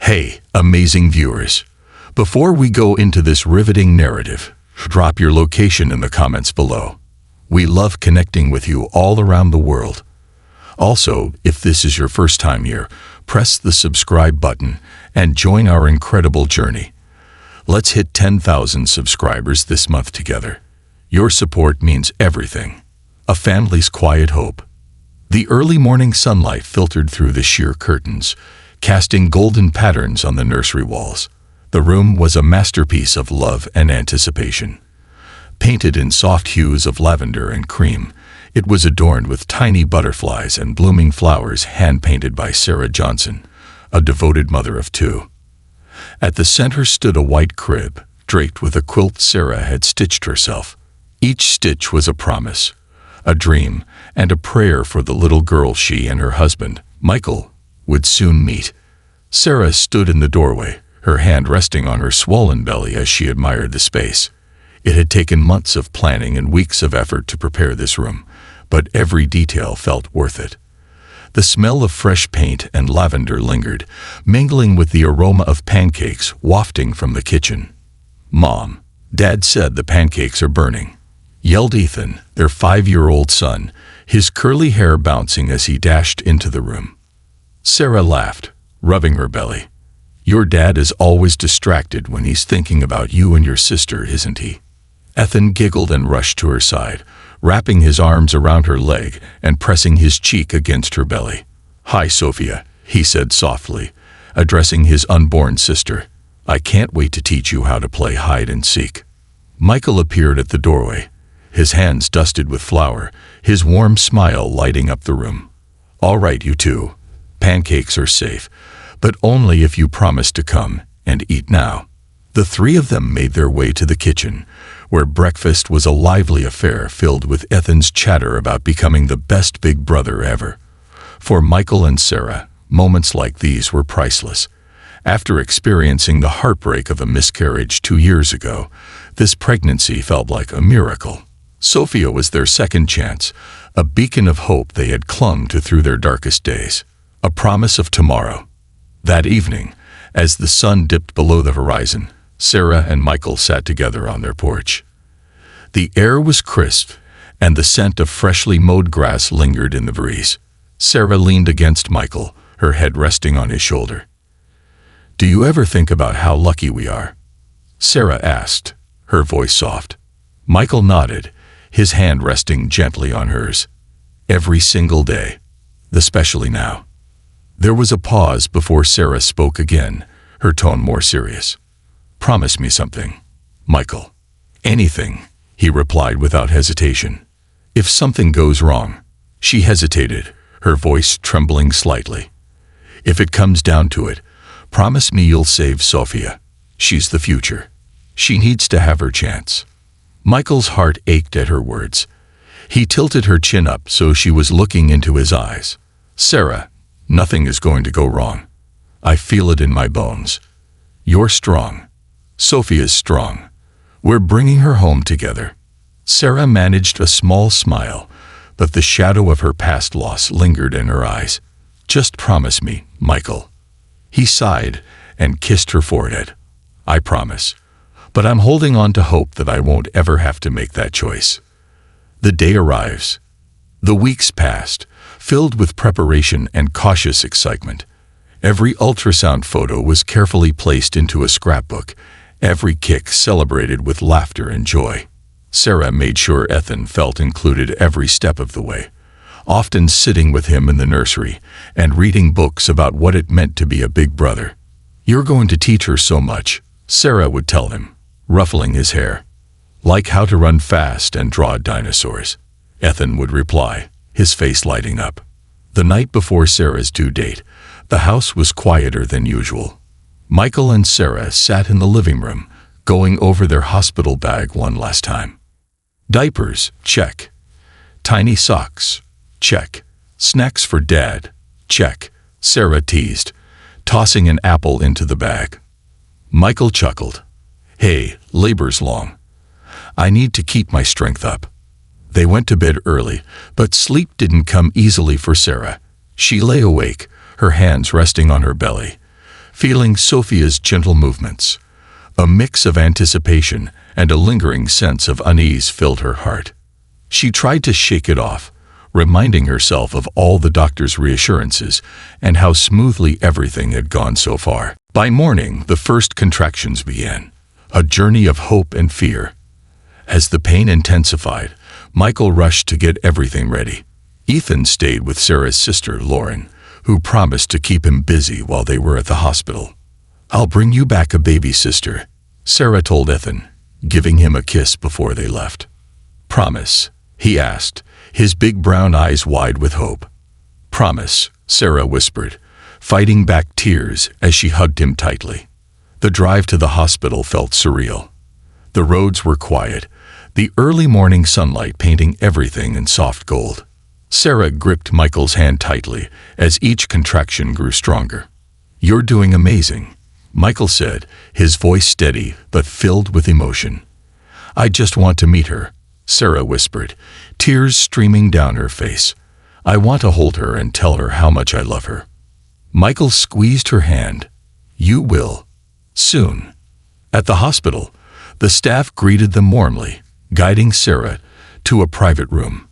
Hey, amazing viewers! Before we go into this riveting narrative, drop your location in the comments below. We love connecting with you all around the world. Also, if this is your first time here, press the subscribe button and join our incredible journey. Let's hit 10,000 subscribers this month together. Your support means everything. A family's quiet hope. The early morning sunlight filtered through the sheer curtains, casting golden patterns on the nursery walls. The room was a masterpiece of love and anticipation. Painted in soft hues of lavender and cream, it was adorned with tiny butterflies and blooming flowers hand-painted by Sarah Johnson, a devoted mother of two. At the center stood a white crib, draped with a quilt Sarah had stitched herself. Each stitch was a promise, a dream, and a prayer for the little girl she and her husband, Michael, would soon meet. Sarah stood in the doorway, her hand resting on her swollen belly as she admired the space. It had taken months of planning and weeks of effort to prepare this room, but every detail felt worth it. The smell of fresh paint and lavender lingered, mingling with the aroma of pancakes wafting from the kitchen. "Mom, Dad said the pancakes are burning," yelled Ethan, their 5-year-old son, his curly hair bouncing as he dashed into the room. Sarah laughed, rubbing her belly. "Your dad is always distracted when he's thinking about you and your sister, isn't he?" Ethan giggled and rushed to her side, wrapping his arms around her leg and pressing his cheek against her belly. "Hi, Sophia," he said softly, addressing his unborn sister. "I can't wait to teach you how to play hide and seek." Michael appeared at the doorway, his hands dusted with flour, his warm smile lighting up the room. "All right, you two. Pancakes are safe, but only if you promise to come and eat now." The three of them made their way to the kitchen, where breakfast was a lively affair filled with Ethan's chatter about becoming the best big brother ever. For Michael and Sarah, moments like these were priceless. After experiencing the heartbreak of a miscarriage 2 years ago, this pregnancy felt like a miracle. Sophia was their second chance, a beacon of hope they had clung to through their darkest days. A promise of tomorrow. That evening, as the sun dipped below the horizon, Sarah and Michael sat together on their porch. The air was crisp, and the scent of freshly mowed grass lingered in the breeze. Sarah leaned against Michael, her head resting on his shoulder. "Do you ever think about how lucky we are?" Sarah asked, her voice soft. Michael nodded, his hand resting gently on hers. "Every single day, especially now." There was a pause before Sarah spoke again, her tone more serious. "Promise me something, Michael." "Anything," he replied without hesitation. "If something goes wrong." She hesitated, her voice trembling slightly. "If it comes down to it, promise me you'll save Sophia. She's the future. She needs to have her chance." Michael's heart ached at her words. He tilted her chin up so she was looking into his eyes. "Sarah, nothing is going to go wrong. I feel it in my bones. You're strong. Sophia's strong. We're bringing her home together." Sarah managed a small smile, but the shadow of her past loss lingered in her eyes. "Just promise me, Michael." He sighed and kissed her forehead. "I promise, but I'm holding on to hope that I won't ever have to make that choice." The day arrives. The weeks passed, filled with preparation and cautious excitement. Every ultrasound photo was carefully placed into a scrapbook, every kick celebrated with laughter and joy. Sarah made sure Ethan felt included every step of the way, often sitting with him in the nursery and reading books about what it meant to be a big brother. "You're going to teach her so much," Sarah would tell him, ruffling his hair. "Like how to run fast and draw dinosaurs," Ethan would reply, his face lighting up. The night before Sarah's due date, the house was quieter than usual. Michael and Sarah sat in the living room, going over their hospital bag one last time. Diapers, check. Tiny socks, check. Snacks for Dad, check, Sarah teased, tossing an apple into the bag. Michael chuckled. "Hey, labor's long. I need to keep my strength up." They went to bed early, but sleep didn't come easily for Sarah. She lay awake, her hands resting on her belly, feeling Sophia's gentle movements. A mix of anticipation and a lingering sense of unease filled her heart. She tried to shake it off, reminding herself of all the doctor's reassurances and how smoothly everything had gone so far. By morning, the first contractions began, a journey of hope and fear. As the pain intensified, Michael rushed to get everything ready. Ethan stayed with Sarah's sister, Lauren, who promised to keep him busy while they were at the hospital. "I'll bring you back a baby, sister," Sarah told Ethan, giving him a kiss before they left. "Promise?" he asked, his big brown eyes wide with hope. "Promise," Sarah whispered, fighting back tears as she hugged him tightly. The drive to the hospital felt surreal. The roads were quiet, the early morning sunlight painting everything in soft gold. Sarah gripped Michael's hand tightly as each contraction grew stronger. "You're doing amazing," Michael said, his voice steady but filled with emotion. "I just want to meet her," Sarah whispered, tears streaming down her face. "I want to hold her and tell her how much I love her." Michael squeezed her hand. "You will. Soon." At the hospital, the staff greeted them warmly, guiding Sarah to a private room.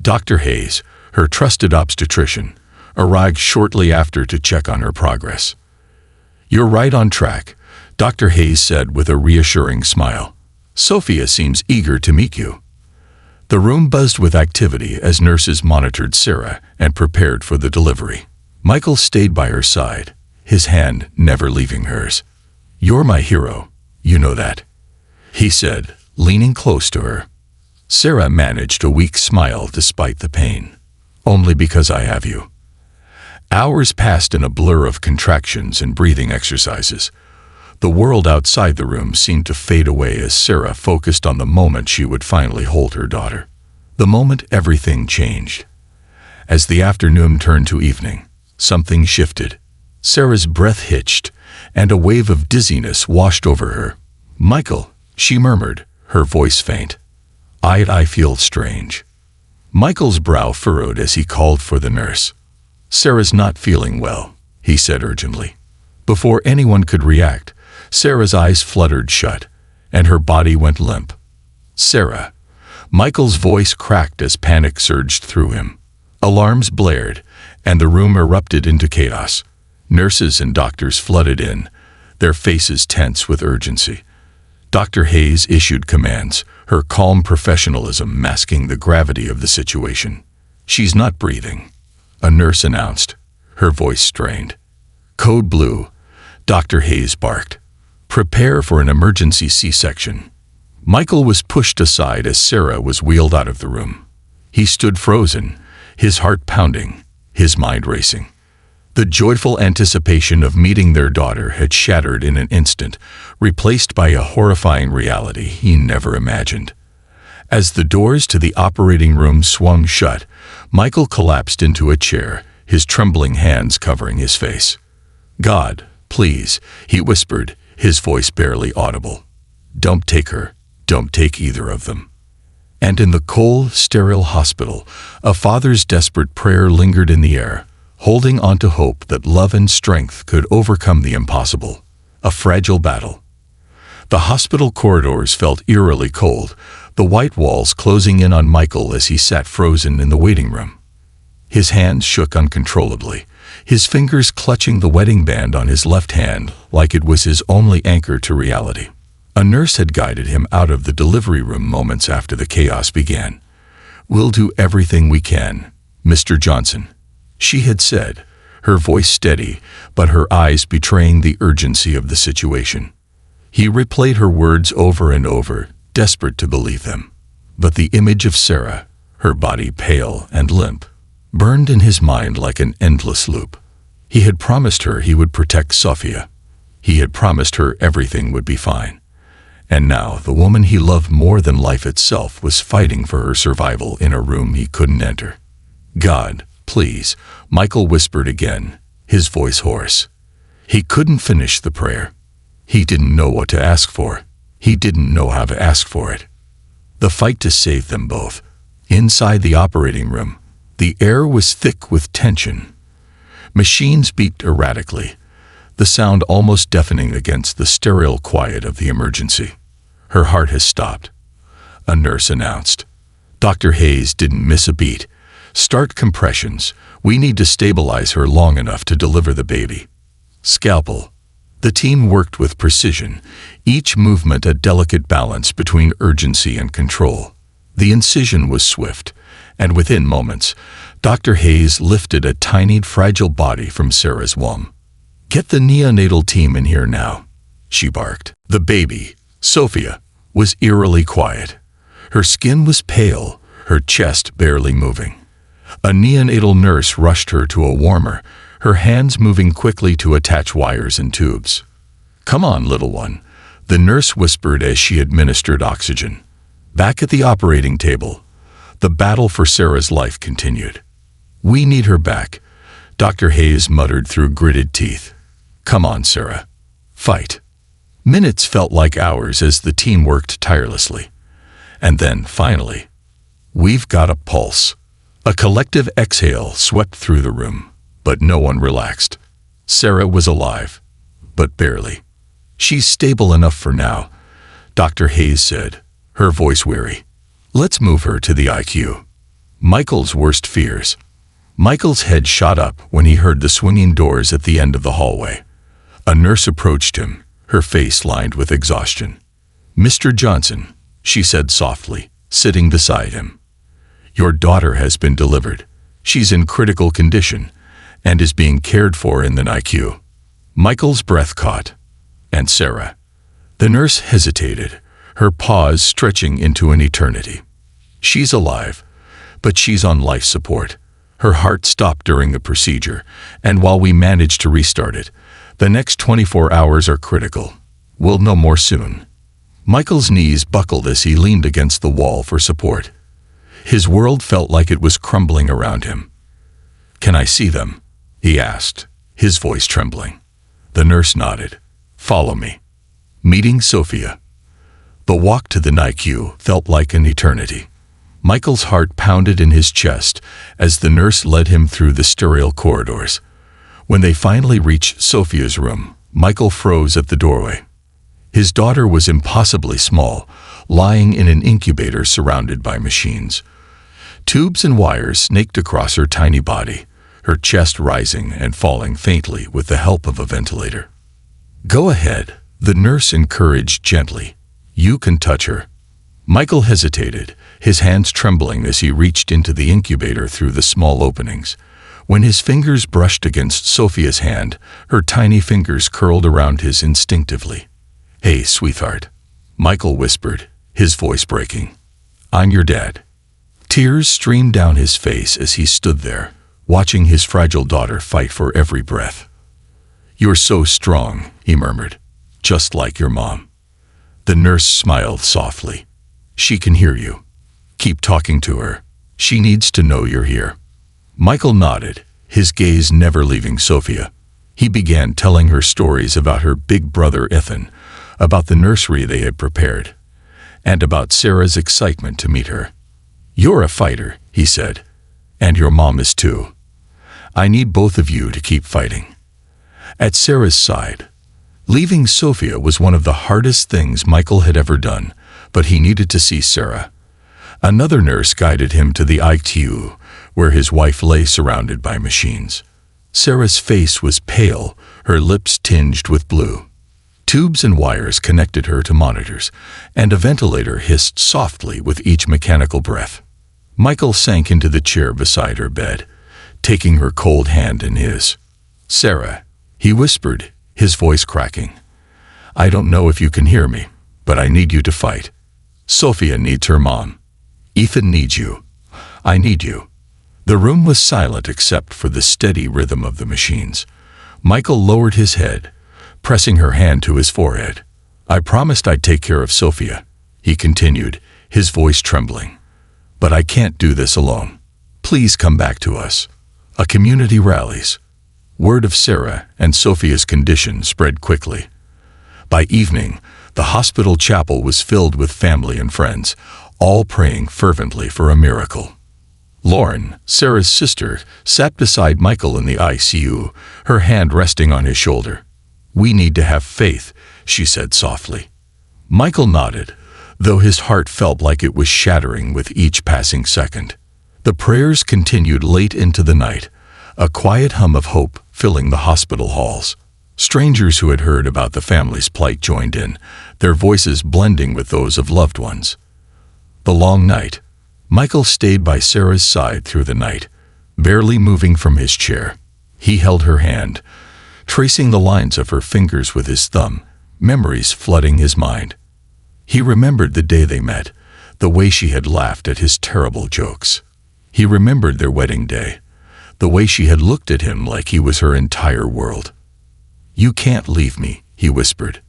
Dr. Hayes, her trusted obstetrician, arrived shortly after to check on her progress. "You're right on track," Dr. Hayes said with a reassuring smile. "Sophia seems eager to meet you." The room buzzed with activity as nurses monitored Sarah and prepared for the delivery. Michael stayed by her side, his hand never leaving hers. "You're my hero, you know that," he said, leaning close to her. Sarah managed a weak smile despite the pain. "Only because I have you." Hours passed in a blur of contractions and breathing exercises. The world outside the room seemed to fade away as Sarah focused on the moment she would finally hold her daughter. The moment everything changed. As the afternoon turned to evening, something shifted. Sarah's breath hitched, and a wave of dizziness washed over her. "Michael," she murmured, her voice faint. I feel strange." Michael's brow furrowed as he called for the nurse. "Sarah's not feeling well," he said urgently. Before anyone could react, Sarah's eyes fluttered shut, and her body went limp. "Sarah." Michael's voice cracked as panic surged through him. Alarms blared, and the room erupted into chaos. Nurses and doctors flooded in, their faces tense with urgency. Dr. Hayes issued commands, her calm professionalism masking the gravity of the situation. "She's not breathing," a nurse announced, her voice strained. "Code blue," Dr. Hayes barked. "Prepare for an emergency C-section." Michael was pushed aside as Sarah was wheeled out of the room. He stood frozen, his heart pounding, his mind racing. The joyful anticipation of meeting their daughter had shattered in an instant, replaced by a horrifying reality he never imagined. As the doors to the operating room swung shut, Michael collapsed into a chair, his trembling hands covering his face. "God, please," he whispered, his voice barely audible. "Don't take her. Don't take either of them." And in the cold, sterile hospital, a father's desperate prayer lingered in the air, holding on to hope that love and strength could overcome the impossible. A fragile battle. The hospital corridors felt eerily cold, the white walls closing in on Michael as he sat frozen in the waiting room. His hands shook uncontrollably, his fingers clutching the wedding band on his left hand like it was his only anchor to reality. A nurse had guided him out of the delivery room moments after the chaos began. "We'll do everything we can, Mr. Johnson," she had said, her voice steady, but her eyes betraying the urgency of the situation. He replayed her words over and over, desperate to believe them. But the image of Sarah, her body pale and limp, burned in his mind like an endless loop. He had promised her he would protect Sophia. He had promised her everything would be fine. And now the woman he loved more than life itself was fighting for her survival in a room he couldn't enter. "God, please," Michael whispered again, his voice hoarse. He couldn't finish the prayer. He didn't know what to ask for. He didn't know how to ask for it. The fight to save them both. Inside the operating room, the air was thick with tension. Machines beeped erratically. the sound almost deafening against the sterile quiet of the emergency. "Her heart has stopped," a nurse announced. Dr. Hayes didn't miss a beat. "Start compressions. We need to stabilize her long enough to deliver the baby." Scalpel. The team worked with precision, each movement a delicate balance between urgency and control. The incision was swift, and within moments, Dr. Hayes lifted a tiny, fragile body from Sarah's womb. "Get the neonatal team in here now," she barked. The baby, Sophia, was eerily quiet. Her skin was pale, her chest barely moving. A neonatal nurse rushed her to a warmer, her hands moving quickly to attach wires and tubes. "Come on, little one," the nurse whispered as she administered oxygen. Back at the operating table, the battle for Sarah's life continued. "We need her back," Dr. Hayes muttered through gritted teeth. "Come on, Sarah. Fight." Minutes felt like hours as the team worked tirelessly. And then, finally, "We've got a pulse." A collective exhale swept through the room, but no one relaxed. Sarah was alive, but barely. "She's stable enough for now," Dr. Hayes said, her voice weary. "Let's move her to the ICU." Michael's worst fears. Michael's head shot up when he heard the swinging doors at the end of the hallway. A nurse approached him, her face lined with exhaustion. "Mr. Johnson," she said softly, sitting beside him. "Your daughter has been delivered. She's in critical condition and is being cared for in the NICU." Michael's breath caught. "And Sarah?" The nurse hesitated, her pause stretching into an eternity. "She's alive, but she's on life support. Her heart stopped during the procedure, and while we manage to restart it, the next 24 hours are critical. We'll know more soon." Michael's knees buckled as he leaned against the wall for support. His world felt like it was crumbling around him. "Can I see them?" he asked, his voice trembling. The nurse nodded. "Follow me." Meeting Sophia. The walk to the NICU felt like an eternity. Michael's heart pounded in his chest as the nurse led him through the sterile corridors. When they finally reached Sophia's room, Michael froze at the doorway. His daughter was impossibly small, lying in an incubator surrounded by machines. Tubes and wires snaked across her tiny body, her chest rising and falling faintly with the help of a ventilator. "Go ahead," the nurse encouraged gently. "You can touch her." Michael hesitated, his hands trembling as he reached into the incubator through the small openings. When his fingers brushed against Sophia's hand, her tiny fingers curled around his instinctively. "Hey, sweetheart," Michael whispered, his voice breaking. "I'm your dad." Tears streamed down his face as he stood there, watching his fragile daughter fight for every breath. "You're so strong," he murmured, "just like your mom." The nurse smiled softly. "She can hear you. Keep talking to her. She needs to know you're here." Michael nodded, his gaze never leaving Sophia. He began telling her stories about her big brother Ethan, about the nursery they had prepared, and about Sarah's excitement to meet her. "You're a fighter," he said, "and your mom is too. I need both of you to keep fighting." At Sarah's side, leaving Sophia was one of the hardest things Michael had ever done, but he needed to see Sarah. Another nurse guided him to the ICU, where his wife lay surrounded by machines. Sarah's face was pale, her lips tinged with blue. Tubes and wires connected her to monitors, and a ventilator hissed softly with each mechanical breath. Michael sank into the chair beside her bed, taking her cold hand in his. "Sarah," he whispered, his voice cracking. "I don't know if you can hear me, but I need you to fight. Sophia needs her mom. Ethan needs you. I need you." The room was silent except for the steady rhythm of the machines. Michael lowered his head, pressing her hand to his forehead. "I promised I'd take care of Sophia," he continued, his voice trembling. "But I can't do this alone. Please come back to us." A community rallies. Word of Sarah and Sophia's condition spread quickly. By evening, the hospital chapel was filled with family and friends, all praying fervently for a miracle. Lauren, Sarah's sister, sat beside Michael in the ICU, her hand resting on his shoulder. "We need to have faith," she said softly. Michael nodded, though his heart felt like it was shattering with each passing second. The prayers continued late into the night, a quiet hum of hope filling the hospital halls. Strangers who had heard about the family's plight joined in, their voices blending with those of loved ones. The long night. Michael stayed by Sarah's side through the night, barely moving from his chair. He held her hand, tracing the lines of her fingers with his thumb, memories flooding his mind. He remembered the day they met, the way she had laughed at his terrible jokes. He remembered their wedding day, the way she had looked at him like he was her entire world. "You can't leave me," he whispered.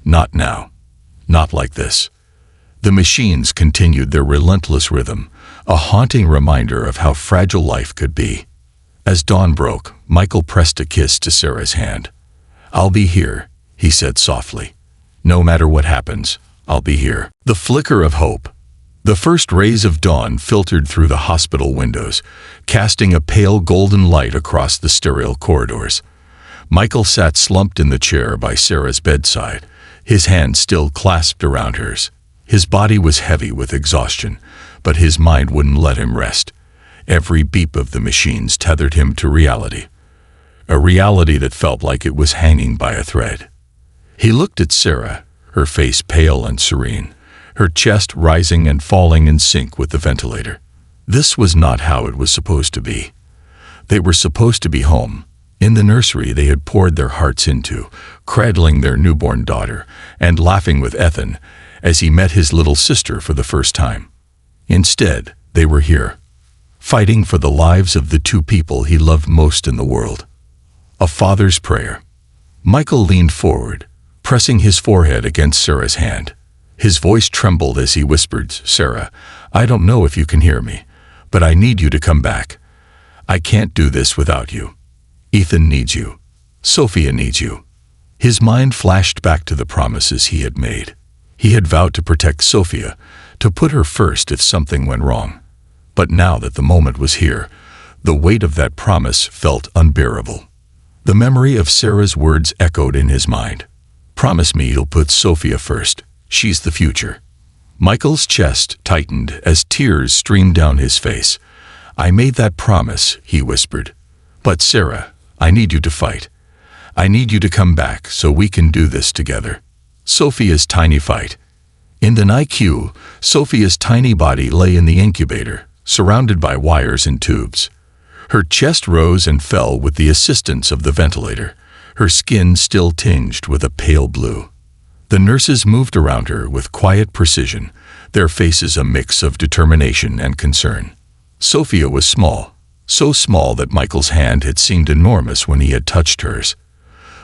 "Not now. Not like this." The machines continued their relentless rhythm, a haunting reminder of how fragile life could be. As dawn broke, Michael pressed a kiss to Sarah's hand. "I'll be here," he said softly. "No matter what happens, I'll be here." The flicker of hope. The first rays of dawn filtered through the hospital windows, casting a pale golden light across the sterile corridors. Michael sat slumped in the chair by Sarah's bedside, his hand still clasped around hers. His body was heavy with exhaustion, but his mind wouldn't let him rest. Every beep of the machines tethered him to reality, a reality that felt like it was hanging by a thread. He looked at Sarah, her face pale and serene, her chest rising and falling in sync with the ventilator. This was not how it was supposed to be. They were supposed to be home, in the nursery they had poured their hearts into, cradling their newborn daughter, and laughing with Ethan as he met his little sister for the first time. Instead, they were here, fighting for the lives of the two people he loved most in the world. A father's prayer. Michael leaned forward, pressing his forehead against Sarah's hand. His voice trembled as he whispered, "Sarah, I don't know if you can hear me, but I need you to come back. I can't do this without you. Ethan needs you. Sophia needs you." His mind flashed back to the promises he had made. He had vowed to protect Sophia, to put her first if something went wrong. But now that the moment was here, the weight of that promise felt unbearable. The memory of Sarah's words echoed in his mind. "Promise me you'll put Sophia first. She's the future." Michael's chest tightened as tears streamed down his face. "I made that promise," he whispered. "But Sarah, I need you to fight. I need you to come back so we can do this together." Sophia's tiny fight. In the NICU, Sophia's tiny body lay in the incubator, surrounded by wires and tubes. Her chest rose and fell with the assistance of the ventilator, her skin still tinged with a pale blue. The nurses moved around her with quiet precision, their faces a mix of determination and concern. Sophia was small, so small that Michael's hand had seemed enormous when he had touched hers.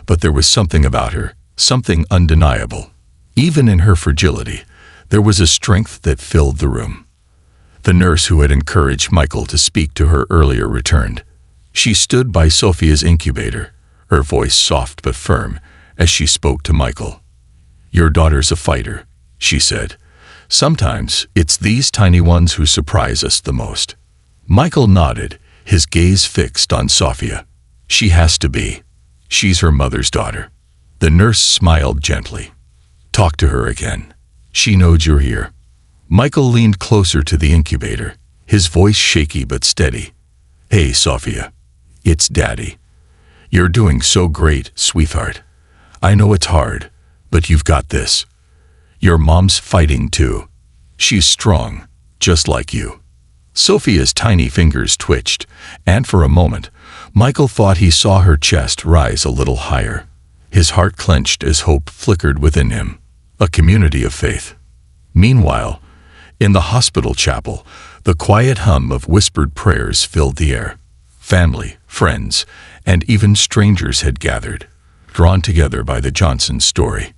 But there was something about her, something undeniable. Even in her fragility, there was a strength that filled the room. The nurse who had encouraged Michael to speak to her earlier returned. She stood by Sophia's incubator, her voice soft but firm, as she spoke to Michael. "Your daughter's a fighter," she said. "Sometimes it's these tiny ones who surprise us the most." Michael nodded, his gaze fixed on Sophia. "She has to be. She's her mother's daughter." The nurse smiled gently. "Talk to her again. She knows you're here." Michael leaned closer to the incubator, his voice shaky but steady. "Hey, Sophia. It's Daddy. You're doing so great, sweetheart. I know it's hard, but you've got this. Your mom's fighting too. She's strong, just like you." Sophia's tiny fingers twitched, and for a moment, Michael thought he saw her chest rise a little higher. His heart clenched as hope flickered within him, a community of faith. Meanwhile, in the hospital chapel, the quiet hum of whispered prayers filled the air. Family, friends, and even strangers had gathered, drawn together by the Johnson story.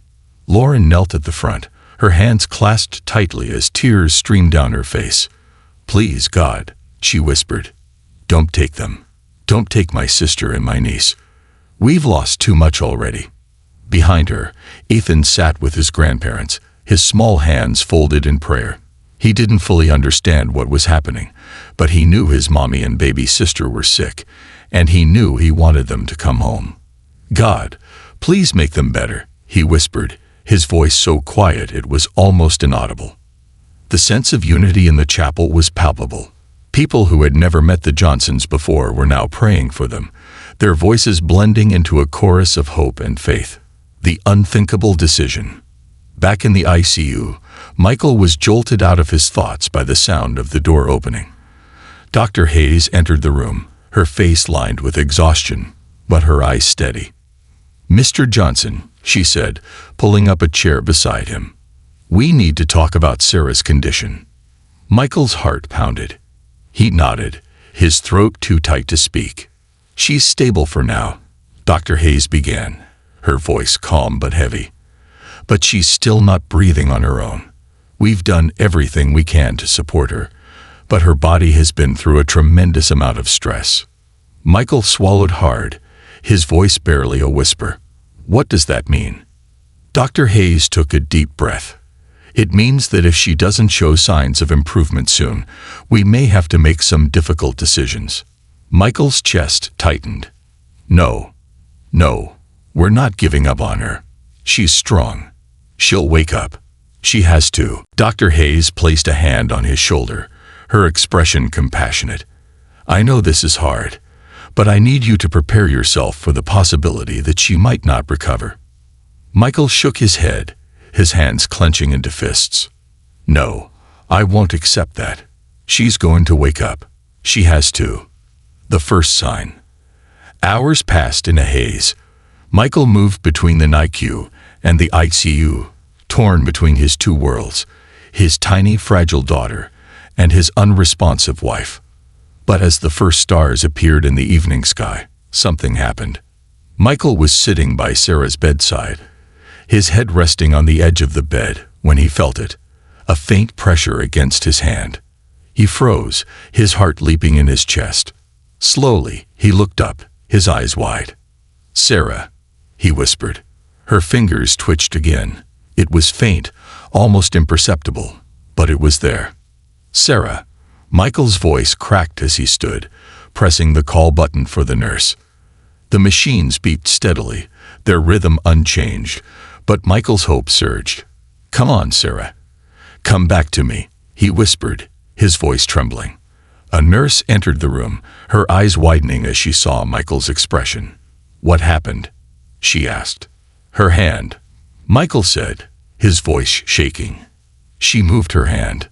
Lauren knelt at the front, her hands clasped tightly as tears streamed down her face. "Please, God," she whispered, "don't take them. Don't take my sister and my niece. We've lost too much already." Behind her, Ethan sat with his grandparents, his small hands folded in prayer. He didn't fully understand what was happening, but he knew his mommy and baby sister were sick, and he knew he wanted them to come home. "God, Please make them better, he whispered, his voice so quiet it was almost inaudible. The sense of unity in the chapel was palpable. People who had never met the Johnsons before were now praying for them, their voices blending into a chorus of hope and faith. The unthinkable decision. Back in the ICU, Michael was jolted out of his thoughts by the sound of the door opening. Dr. Hayes entered the room, her face lined with exhaustion, but her eyes steady. "Mr. Johnson," she said, pulling up a chair beside him. "We need to talk about Sarah's condition." Michael's heart pounded. He nodded, his throat too tight to speak. "She's stable for now," Dr. Hayes began, her voice calm but heavy. "But she's still not breathing on her own. We've done everything we can to support her, but her body has been through a tremendous amount of stress." Michael swallowed hard, his voice barely a whisper. "What does that mean?" Dr. Hayes took a deep breath. "It means that if she doesn't show signs of improvement soon, we may have to make some difficult decisions." Michael's chest tightened. No, we're not giving up on her. She's strong. She'll wake up. She has to." Dr. Hayes placed a hand on his shoulder, her expression compassionate. "I know this is hard, but I need you to prepare yourself for the possibility that she might not recover." Michael shook his head, his hands clenching into fists. "No, I won't accept that. She's going to wake up. She has to." The first sign. Hours passed in a haze. Michael moved between the NICU and the ICU, torn between his two worlds, his tiny, fragile daughter and his unresponsive wife. But as the first stars appeared in the evening sky, something happened. Michael was sitting by Sarah's bedside, his head resting on the edge of the bed when he felt it, a faint pressure against his hand. He froze, his heart leaping in his chest. Slowly, he looked up, his eyes wide. "Sarah," he whispered. Her fingers twitched again. It was faint, almost imperceptible, but it was there. "Sarah." Michael's voice cracked as he stood, pressing the call button for the nurse. The machines beeped steadily, their rhythm unchanged, but Michael's hope surged. "Come on, Sarah. Come back to me," he whispered, his voice trembling. A nurse entered the room, her eyes widening as she saw Michael's expression. "What happened?" she asked. "Her hand," Michael said, his voice shaking. She moved her hand.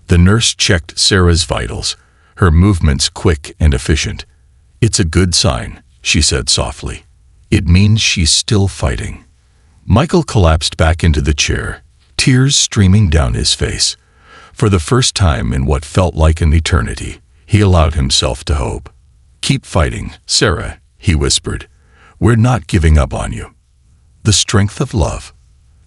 The nurse checked Sarah's vitals, her movements quick and efficient. "It's a good sign," she said softly. "It means she's still fighting." Michael collapsed back into the chair, tears streaming down his face. For the first time in what felt like an eternity, he allowed himself to hope. "Keep fighting, Sarah," he whispered. "We're not giving up on you." The strength of love.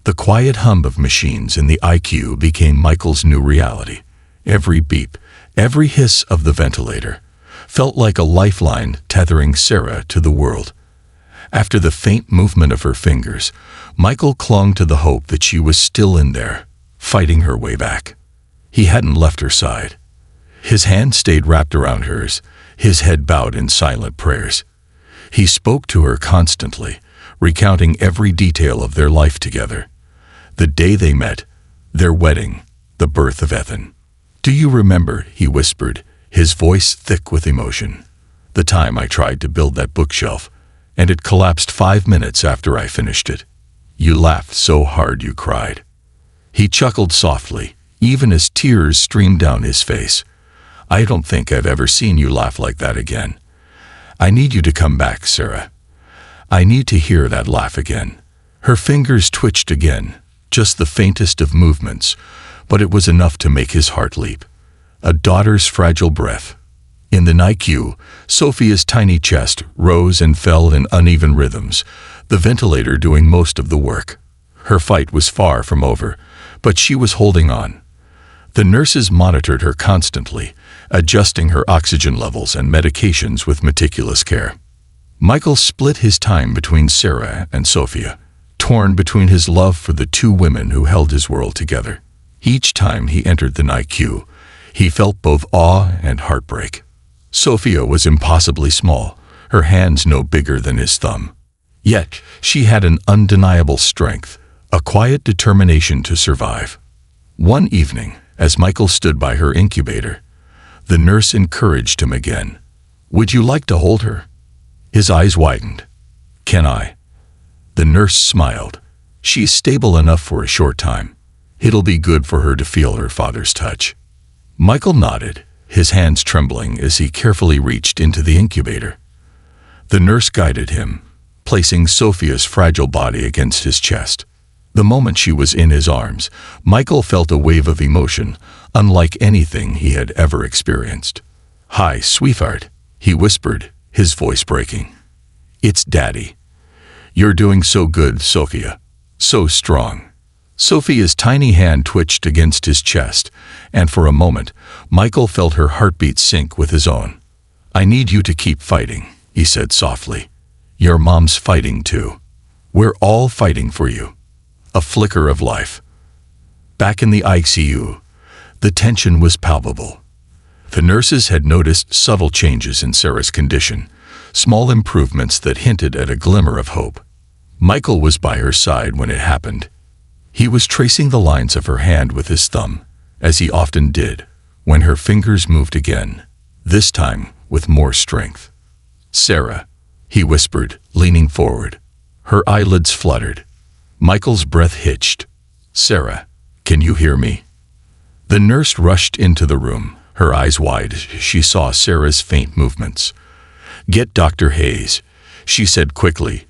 The quiet hum of machines in the ICU became Michael's new reality. Every beep, every hiss of the ventilator felt like a lifeline tethering Sarah to the world. After the faint movement of her fingers, Michael clung to the hope that she was still in there, fighting her way back. He hadn't left her side. His hand stayed wrapped around hers, his head bowed in silent prayers. He spoke to her constantly, recounting every detail of their life together. The day they met, their wedding, the birth of Ethan. "Do you remember," he whispered, his voice thick with emotion, "the time I tried to build that bookshelf, and it collapsed 5 minutes after I finished it? You laughed so hard you cried." He chuckled softly, even as tears streamed down his face. "I don't think I've ever seen you laugh like that again. I need you to come back, Sarah. I need to hear that laugh again." Her fingers twitched again, just the faintest of movements, but it was enough to make his heart leap. A daughter's fragile breath. In the NICU, Sophia's tiny chest rose and fell in uneven rhythms, the ventilator doing most of the work. Her fight was far from over, but she was holding on. The nurses monitored her constantly, adjusting her oxygen levels and medications with meticulous care. Michael split his time between Sarah and Sophia, torn between his love for the two women who held his world together. Each time he entered the NICU, he felt both awe and heartbreak. Sophia was impossibly small, her hands no bigger than his thumb. Yet, she had an undeniable strength, a quiet determination to survive. One evening, as Michael stood by her incubator, the nurse encouraged him again. "Would you like to hold her?" His eyes widened. "Can I?" The nurse smiled. "She's stable enough for a short time. It'll be good for her to feel her father's touch." Michael nodded, his hands trembling as he carefully reached into the incubator. The nurse guided him, placing Sophia's fragile body against his chest. The moment she was in his arms, Michael felt a wave of emotion, unlike anything he had ever experienced. "Hi, sweetheart," he whispered, his voice breaking. "It's Daddy. You're doing so good, Sophia. So strong." Sophia's tiny hand twitched against his chest, and for a moment, Michael felt her heartbeat sync with his own. "I need you to keep fighting," he said softly. "Your mom's fighting too. We're all fighting for you." A flicker of life. Back in the ICU, the tension was palpable. The nurses had noticed subtle changes in Sarah's condition, small improvements that hinted at a glimmer of hope. Michael was by her side when it happened. He was tracing the lines of her hand with his thumb, as he often did, when her fingers moved again, this time with more strength. "Sarah," he whispered, leaning forward. Her eyelids fluttered. Michael's breath hitched. "Sarah, can you hear me?" The nurse rushed into the room, her eyes wide as she saw Sarah's faint movements. "Get Dr. Hayes," she said quickly,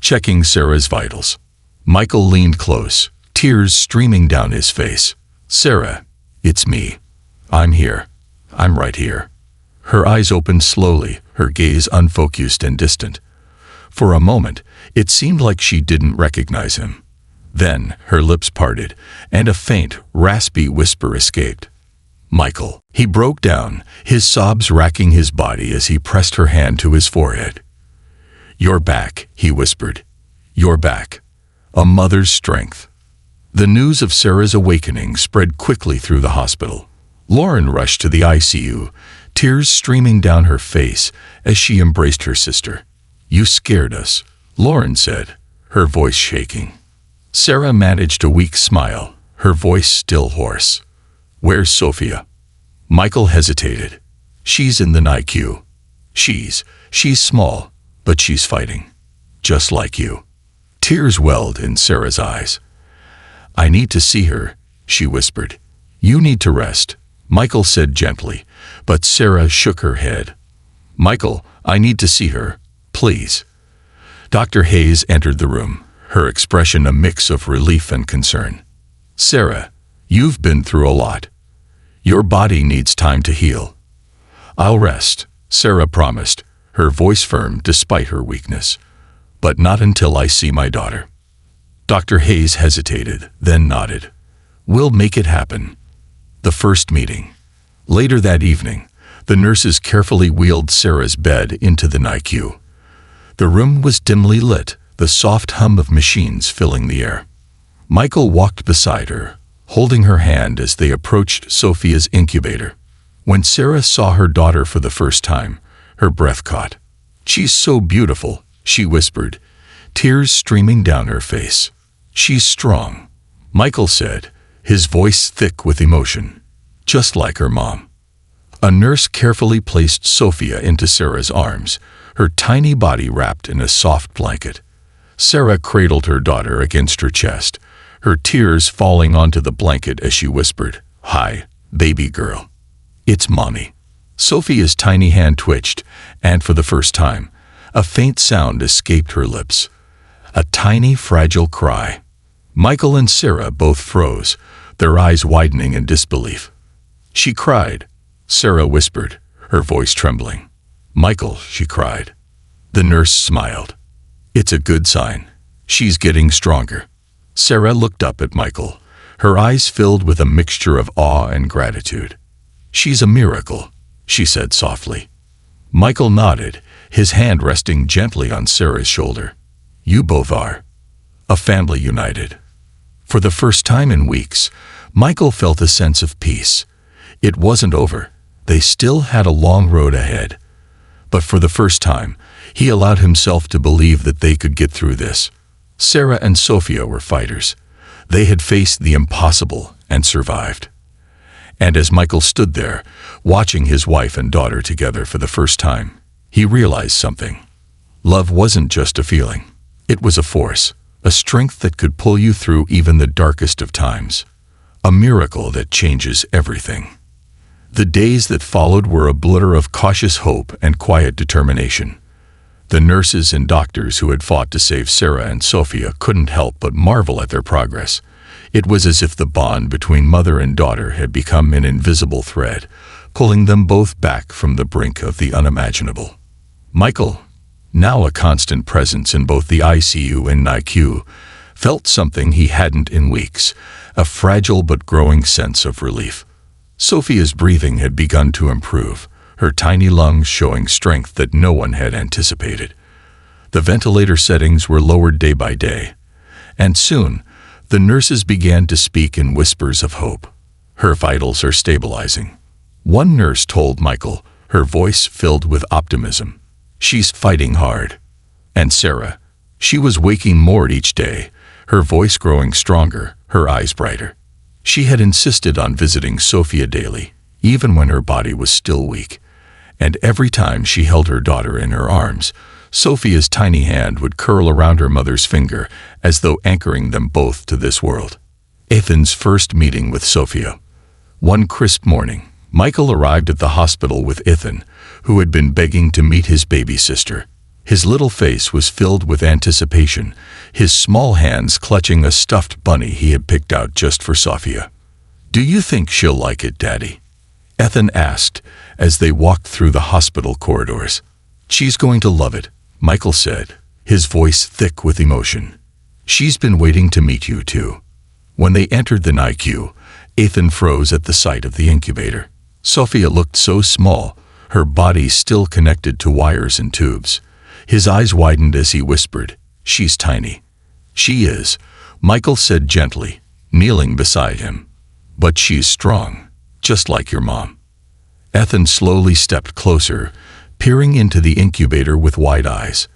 checking Sarah's vitals. Michael leaned close, tears streaming down his face. "Sarah, it's me. I'm here. I'm right here." Her eyes opened slowly, her gaze unfocused and distant. For a moment, it seemed like she didn't recognize him. Then her lips parted, and a faint, raspy whisper escaped. "Michael." He broke down, his sobs racking his body as he pressed her hand to his forehead. "You're back," he whispered. "You're back. A mother's strength." The news of Sarah's awakening spread quickly through the hospital. Lauren rushed to the ICU, tears streaming down her face as she embraced her sister. "You scared us," Lauren said, her voice shaking. Sarah managed a weak smile, her voice still hoarse. "Where's Sophia?" Michael hesitated. "She's in the NICU. She's small, but she's fighting. Just like you." Tears welled in Sarah's eyes. "I need to see her," she whispered. "You need to rest," Michael said gently, but Sarah shook her head. "Michael, I need to see her, please." Dr. Hayes entered the room, her expression a mix of relief and concern. "Sarah, you've been through a lot. Your body needs time to heal." "I'll rest," Sarah promised, her voice firm despite her weakness. "But not until I see my daughter." Dr. Hayes hesitated, then nodded. "We'll make it happen." The first meeting. Later that evening, the nurses carefully wheeled Sarah's bed into the NICU. The room was dimly lit, the soft hum of machines filling the air. Michael walked beside her, holding her hand as they approached Sophia's incubator. When Sarah saw her daughter for the first time, her breath caught. "She's so beautiful," she whispered, tears streaming down her face. "She's strong," Michael said, his voice thick with emotion. "Just like her mom." A nurse carefully placed Sophia into Sarah's arms, her tiny body wrapped in a soft blanket. Sarah cradled her daughter against her chest, her tears falling onto the blanket as she whispered, "Hi, baby girl. It's Mommy." Sophia's tiny hand twitched, and for the first time, a faint sound escaped her lips. A tiny, fragile cry. Michael and Sarah both froze, their eyes widening in disbelief. "She cried," Sarah whispered, her voice trembling. "Michael," she cried. The nurse smiled. "It's a good sign. She's getting stronger." Sarah looked up at Michael, her eyes filled with a mixture of awe and gratitude. "She's a miracle," she said softly. Michael nodded, his hand resting gently on Sarah's shoulder. "You both are. A family united." For the first time in weeks, Michael felt a sense of peace. It wasn't over. They still had a long road ahead. But for the first time, he allowed himself to believe that they could get through this. Sarah and Sophia were fighters. They had faced the impossible and survived. And as Michael stood there, watching his wife and daughter together for the first time, he realized something. Love wasn't just a feeling. It was a force, a strength that could pull you through even the darkest of times. A miracle that changes everything. The days that followed were a blur of cautious hope and quiet determination. The nurses and doctors who had fought to save Sarah and Sophia couldn't help but marvel at their progress. It was as if the bond between mother and daughter had become an invisible thread, pulling them both back from the brink of the unimaginable. Michael, now a constant presence in both the ICU and NICU, felt something he hadn't in weeks, a fragile but growing sense of relief. Sophia's breathing had begun to improve, her tiny lungs showing strength that no one had anticipated. The ventilator settings were lowered day by day, and soon, the nurses began to speak in whispers of hope. Her vitals are stabilizing. One nurse told Michael, her voice filled with optimism. She's fighting hard. And Sarah, she was waking more each day, her voice growing stronger, her eyes brighter. She had insisted on visiting Sophia daily, even when her body was still weak. And every time she held her daughter in her arms, Sophia's tiny hand would curl around her mother's finger, as though anchoring them both to this world. Ethan's first meeting with Sophia. One crisp morning, Michael arrived at the hospital with Ethan, who had been begging to meet his baby sister. His little face was filled with anticipation, his small hands clutching a stuffed bunny he had picked out just for Sophia. "Do you think she'll like it, Daddy?" Ethan asked as they walked through the hospital corridors. "She's going to love it," Michael said, his voice thick with emotion. "She's been waiting to meet you, too." When they entered the NICU, Ethan froze at the sight of the incubator. Sophia looked so small, her body still connected to wires and tubes. His eyes widened as he whispered, "She's tiny." "She is," Michael said gently, kneeling beside him. "But she's strong, just like your mom." Ethan slowly stepped closer, peering into the incubator with wide eyes.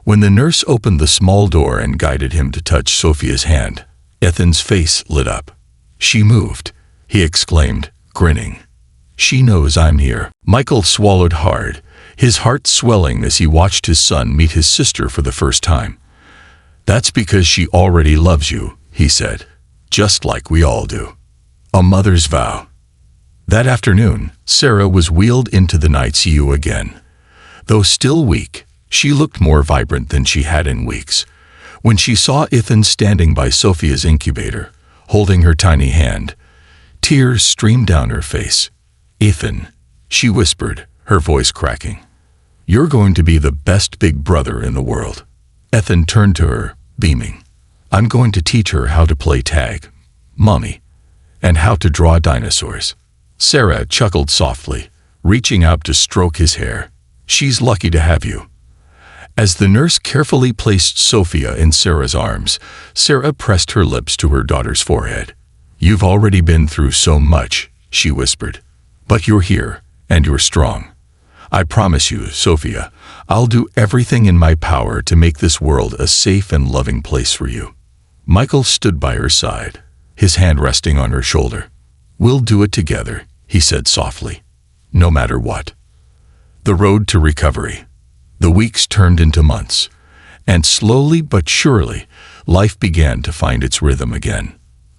When the nurse opened the small door and guided him to touch Sophia's hand, Ethan's face lit up. "She moved," he exclaimed, grinning. "She knows I'm here." Michael swallowed hard, his heart swelling as he watched his son meet his sister for the first time. "That's because she already loves you," he said, "just like we all do. A mother's vow." That afternoon, Sarah was wheeled into the NICU again. Though still weak, she looked more vibrant than she had in weeks. When she saw Ethan standing by Sophia's incubator, holding her tiny hand, tears streamed down her face. "Ethan," she whispered, her voice cracking, "you're going to be the best big brother in the world." Ethan turned to her, beaming. "I'm going to teach her how to play tag, Mommy, and how to draw dinosaurs." Sarah chuckled softly, reaching out to stroke his hair. "She's lucky to have you." As the nurse carefully placed Sophia in Sarah's arms, Sarah pressed her lips to her daughter's forehead. "You've already been through so much," she whispered. "But you're here, and you're strong. I promise you, Sophia, I'll do everything in my power to make this world a safe and loving place for you." Michael stood by her side, his hand resting on her shoulder. "We'll do it together," he said softly, "no matter what." The road to recovery. The weeks turned into months, and slowly but surely, life began to find its rhythm again.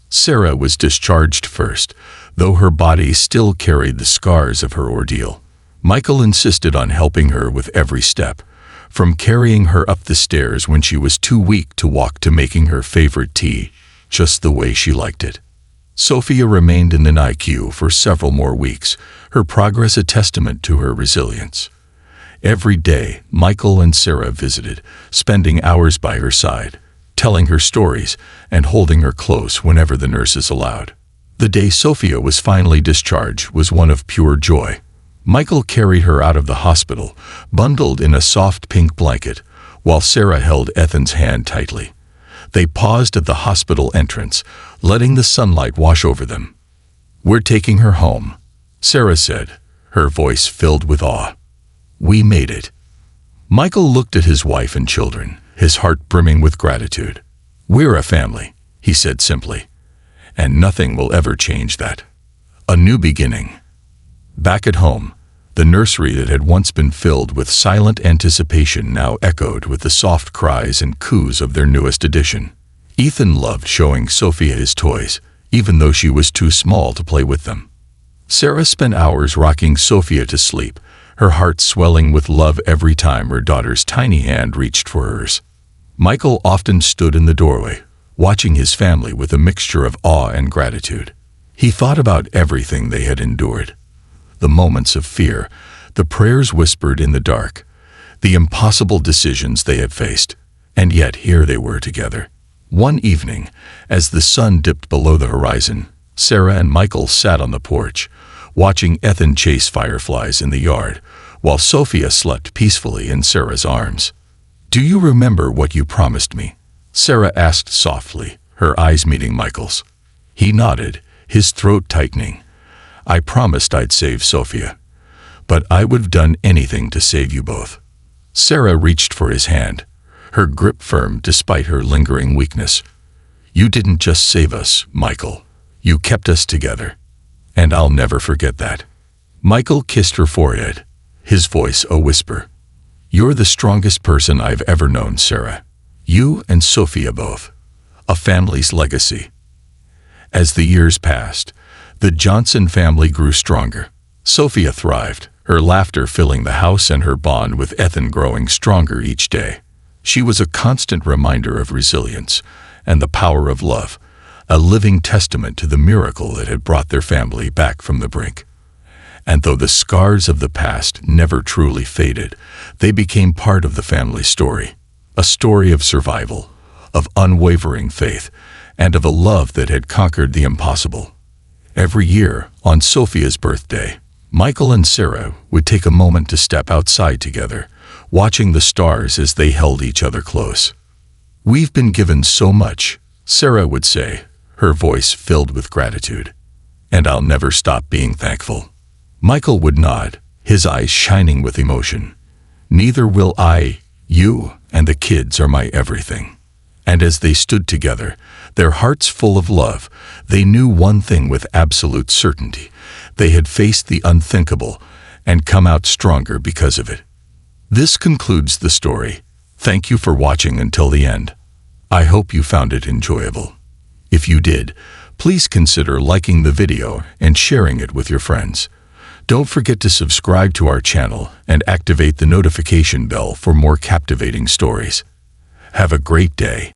Sarah was discharged first, though her body still carried the scars of her ordeal. Michael insisted on helping her with every step, from carrying her up the stairs when she was too weak to walk to making her favorite tea, just the way she liked it. Sophia remained in the NICU for several more weeks, her progress a testament to her resilience. Every day, Michael and Sarah visited, spending hours by her side, telling her stories and holding her close whenever the nurses allowed. The day Sophia was finally discharged was one of pure joy. Michael carried her out of the hospital, bundled in a soft pink blanket, while Sarah held Ethan's hand tightly. They paused at the hospital entrance, letting the sunlight wash over them. "We're taking her home," Sarah said, her voice filled with awe. We made it. Michael looked at his wife and children, his heart brimming with gratitude. We're a family, he said simply, and nothing will ever change that. A new beginning. Back at home, the nursery that had once been filled with silent anticipation now echoed with the soft cries and coos of their newest addition. Ethan loved showing Sophia his toys, even though she was too small to play with them. Sarah spent hours rocking Sophia to sleep, her heart swelling with love every time her daughter's tiny hand reached for hers. Michael often stood in the doorway, watching his family with a mixture of awe and gratitude. He thought about everything they had endured. The moments of fear, the prayers whispered in the dark, the impossible decisions they had faced, and yet here they were together. One evening, as the sun dipped below the horizon, Sarah and Michael sat on the porch, watching Ethan chase fireflies in the yard, while Sophia slept peacefully in Sarah's arms. "Do you remember what you promised me?" Sarah asked softly, her eyes meeting Michael's. He nodded, his throat tightening. "I promised I'd save Sophia, but I would have done anything to save you both." Sarah reached for his hand, her grip firm despite her lingering weakness. "You didn't just save us, Michael. You kept us together, and I'll never forget that." Michael kissed her forehead, his voice a whisper. "You're the strongest person I've ever known, Sarah. You and Sophia both. A family's legacy." As the years passed, the Johnson family grew stronger. Sophia thrived, her laughter filling the house and her bond with Ethan growing stronger each day. She was a constant reminder of resilience and the power of love, a living testament to the miracle that had brought their family back from the brink. And though the scars of the past never truly faded, they became part of the family story, a story of survival, of unwavering faith, and of a love that had conquered the impossible. Every year, on Sophia's birthday, Michael and Sarah would take a moment to step outside together, watching the stars as they held each other close. "We've been given so much," Sarah would say, her voice filled with gratitude, "and I'll never stop being thankful." Michael would nod, his eyes shining with emotion. "Neither will I. You and the kids are my everything." And as they stood together, their hearts full of love, they knew one thing with absolute certainty. They had faced the unthinkable and come out stronger because of it. This concludes the story. Thank you for watching until the end. I hope you found it enjoyable. If you did, please consider liking the video and sharing it with your friends. Don't forget to subscribe to our channel and activate the notification bell for more captivating stories. Have a great day.